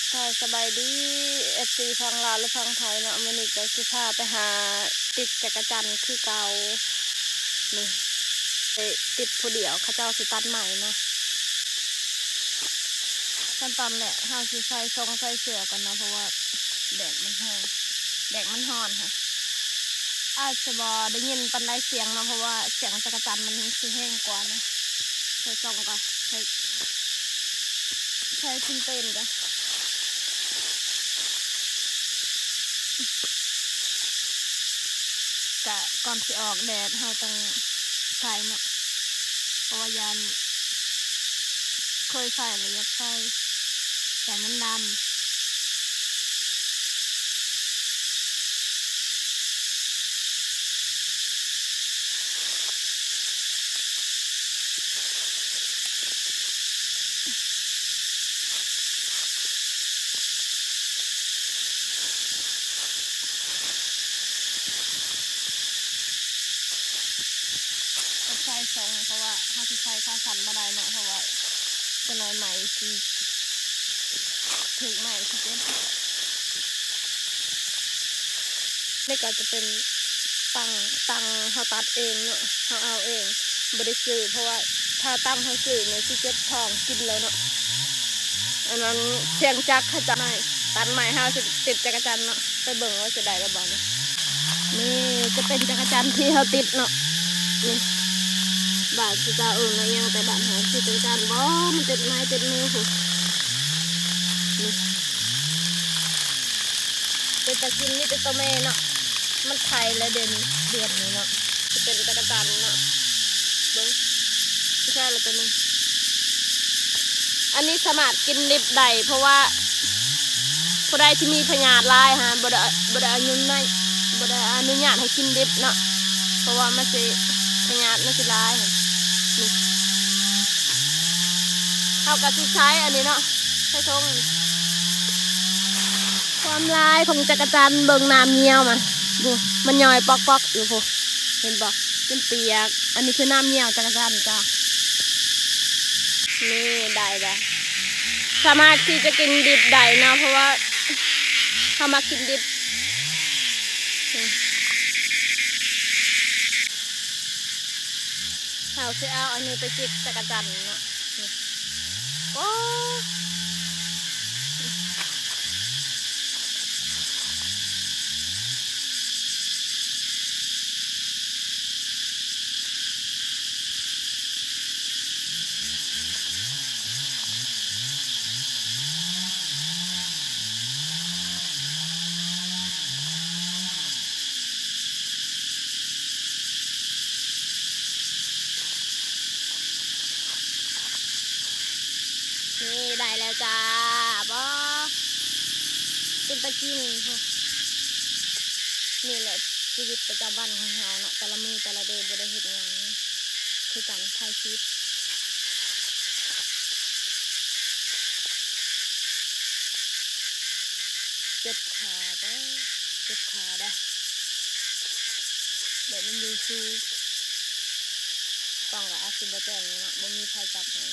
กทายสบายดีFC ฟังลาวหรือฟังไทยเนาะมื้อนี้ก็สิพาไปหาติดจักรจันทร์คือเก่านี่ไปติดผู้เดียวเขาเจ้าสิตัดใหม่เนาะขั้นตอนแรกเฮาสิใส่ทรงใส่เสื้อก่อนเนาะเพราะว่าแดดมันแห้งแดดมันร้อนค่ะอาจจะบ่ได้ยินปานใดเสียงเนาะเพราะว่าเสียงจักรจันทร์มันสิแห้งกว่านะใส่ทรงก่อนใส่ขึ้นเต้นก่อนกะก่อนสิออกแดดเราต้องใส่เนาะเพราะว่ายันเคยใส่หรือยักใส่มันดำใส่ทรงเพราะว่าถ้าที่ใส่ข้าสันมาได้เนาะเพราะว่าจะน้อยใหม่ที่ถึงใหม่ที่เจ็บนี่ก็จะเป็นตังเขาตัดเองเนาะเขาเอาเองบริสุทธิ์เพราะว่าถ้าตั้งเขาสื่อเนี่ยที่เจ็บท้องกินแล้วเนาะอันนั้นเสียงจักเขาจะไม่ตัดใหม่ห้าสิบติดจักรจันทร์เนาะไปเบิ่งว่าจะได้ระบาดนี่จะเป็นจักรจันทร์ที่เขาติดเนาะนี่บาดจะนะยังแต่บาดหาที่จักรจันทร์บ่มันติดไม้ติดมือหูนี่เป็นตะกินนี่เป็นตัวแม่เนาะมันไข่แล้วเดือนนี้เนาะจะเป็นจักรจันทร์เนาะเบิ้งไม่ใช่แล้วตัวนึงอันนี้สามารถกินดิบได้เพราะว่าผู้ใดที่มีพยาธิลายฮะบ่ได้อนุญาตให้กินดิบเนาะเพราะว่ามันสิพยาธิมันสิลายนี่เท่ากับที่ใช้อันนี้เนาะใช้ทงความลายของจักรจันทร์เบิ่งน้ำเงี้ยวมาดูมันย่อยปอกอยู่พวกเห็นบอกเป็นเปียกอันนี้คือน้ำเงี้ยวจักรจันทร์จ้านี่ได้สามารถที่จะกินดิบได้นะเพราะว่าถ้ามากินดิบเขาจะเอาอันนี้ไปจิกจักรจันทร์เนาะโอ้นี่ได้แล้วจ้าบอเป็นตะกินนี่แหละชีวิตประจำวันของเราเนาะแต่ละมือแต่ละเดือนบ่ได้เห็นงานคือการถ่ายคลิปเจ็บขาได้เดี๋ยวมันยูซูต้องกับอาซิบะแจงเนาะบ่มีใครจับให้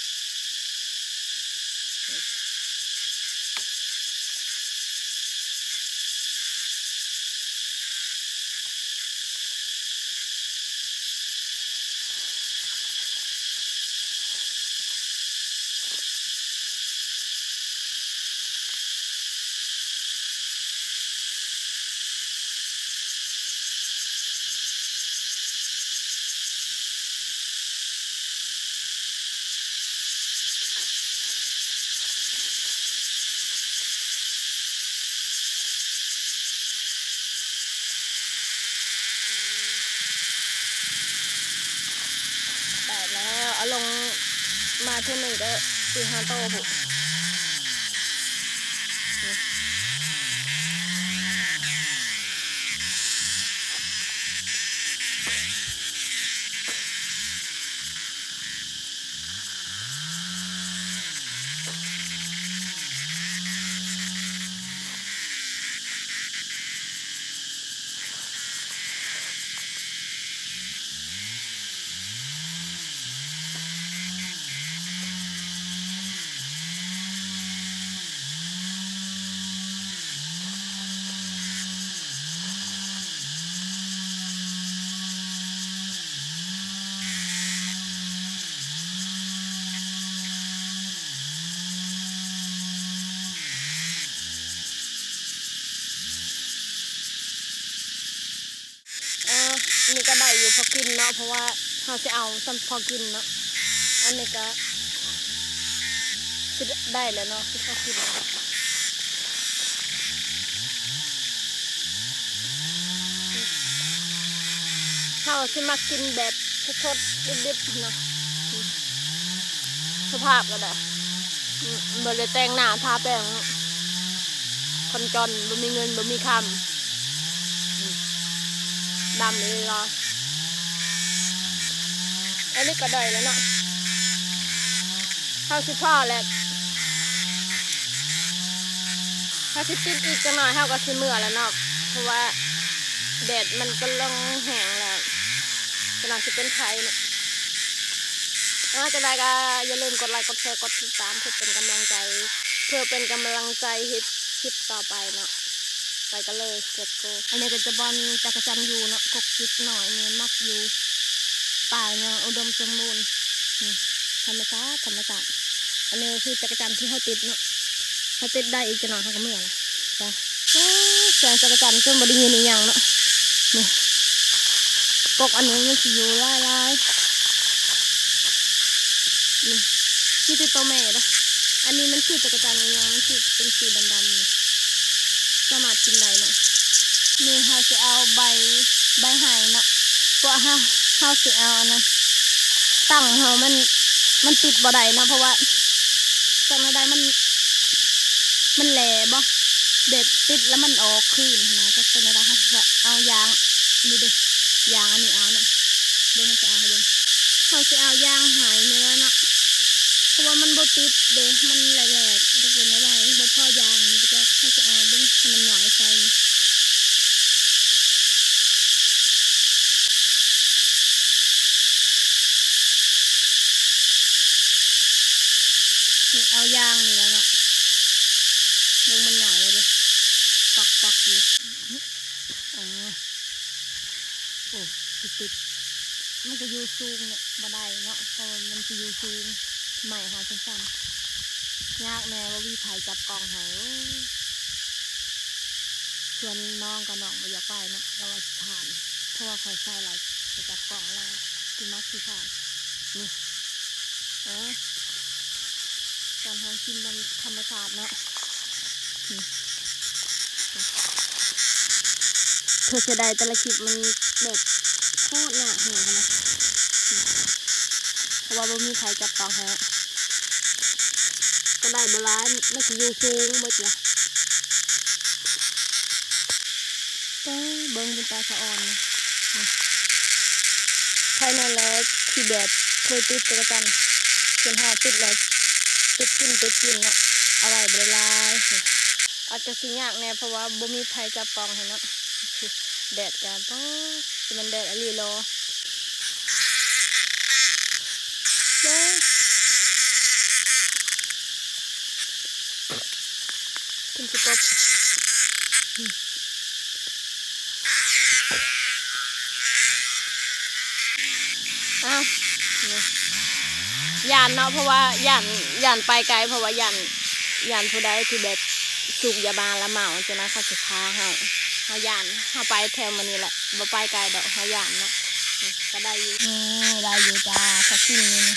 ได้แล้วเอาลงมาเท่านึงก็4-5 โต๊ะบุ อยู่พอกินเนาะเพราะว่าเขาจะเอาซ้ำพอกินเนาะอันนี้ก็สิได้แล้วเนาะที่พอกินเขาสิมากินแบบสดๆดิบๆนะสภาพก็ได้บ่ได้แต่งหน้าทาแป้งคนจนบ่มีเงินบ่มีคำดำเลยเนาะอันนี้ก็ได้แล้วเนาะข้าวสิพ่อแหละข้าวสิติดอีกจังหน่อยข้าวก็สิเมื่อแล้วเนาะเพราะว่าแดดมันกำลังแห้งแล้วกำลังจะเป็นไข่เนาะจะได้ก็อย่าลืมกดไลค์กดแชร์กดติดตามเพื่อเป็นกำลังใจเฮ็ดคลิปต่อไปเนาะไปกันเลยเก็บโกอันนี้ก็จะบอลจักรจันอยู่เนาะกกจิกหน่อยเนี่ยมักอยู่ป่าเนี่ยอุดมสมบูรณ์ธรรมชาติอันนี้คือจักรจันที่เขาติดเนาะเขาติดได้อีกจะหน่อยเขาก็เมื่อละจ้ะแสงจักรจันจนบไดียินอีกอย่างเนาะนี่กกอันนี้มันสิอยู่ลายนี่ติดตัวแม่นะอันนี้มันคือจักรจันอีกอย่างมันคือเป็นสีดำๆนี่สามารถกินได้เนาะนี่เขาจะเอาใบไห่เนาะเพราะเขาจะเอาอันนั้นตั้งเขามันติดบ่ได้นะเพราะว่าจากนั้นได้มันแหลบ่เด็ดติดแล้วมันออกคืนนะจะเป็นอะไรเขาจะเอายางนี่ดิยางอันนี้เอาเนาะเบิ่งเขาจะเอาให้เบิ่งเขาจะเอายางหายนี่แล้วเนาะเพราะว่ามันบ่ติดเด้มันแหลกๆจะเป็นอะไรบ่พอยางนี่จะเขาจะเอาเบิ่งให้มันหน่อยใส่นี่เอายางนี่แล้วเนาะเบิ่งมันหน่อยเลยดิปอกอยู่โอ้ติดมันจะอยู่สูงเนี่ยบ่ได้เนาะเพราะมันจะอยู่สูงใหม่ค่ะสั้นๆยากแน่ว่าวิภัยจับกองให้ชวนน้องกับน้องมาอยากไปเนาะเราว่าผ่านเพราะว่าคอยใส่หลายไปจับกองแล้วที่มักที่ผ่านนี่การทำกินมันธรรมชาติเนาะเธอจะได้แต่ละคลิปมันแบบโคตรเนี่ยเหนื่อยนะเพราะว่าบ่มีใครจับกองแท้ก็ได้บาลานซ์ไม่ใช่อยู่สูงหมดเลยเบิ้งเป็นตาสะอ่อนภายในแล้วที่แบบเคยติดกันกันเป็นหาติดเลยติดกินเนาะเอาไว้เวลาอาจจะสิยากแน่เพราะว่าบ่มีใครจับกองให้เนาะแดดกันเพราะมันแดดอะไรรอคุณจะปบยานเนาะเพราะว่ายานไปไกลเพราะว่ายานผู้ใดที่แบบสูบยาบาละเมาจะนะเขาจะพาเฮายานเฮาไปแถวมันนี่แหละบ่ไปไกลดอกเฮายานเนาะก็ได้อยู่จ้าเขากินนี่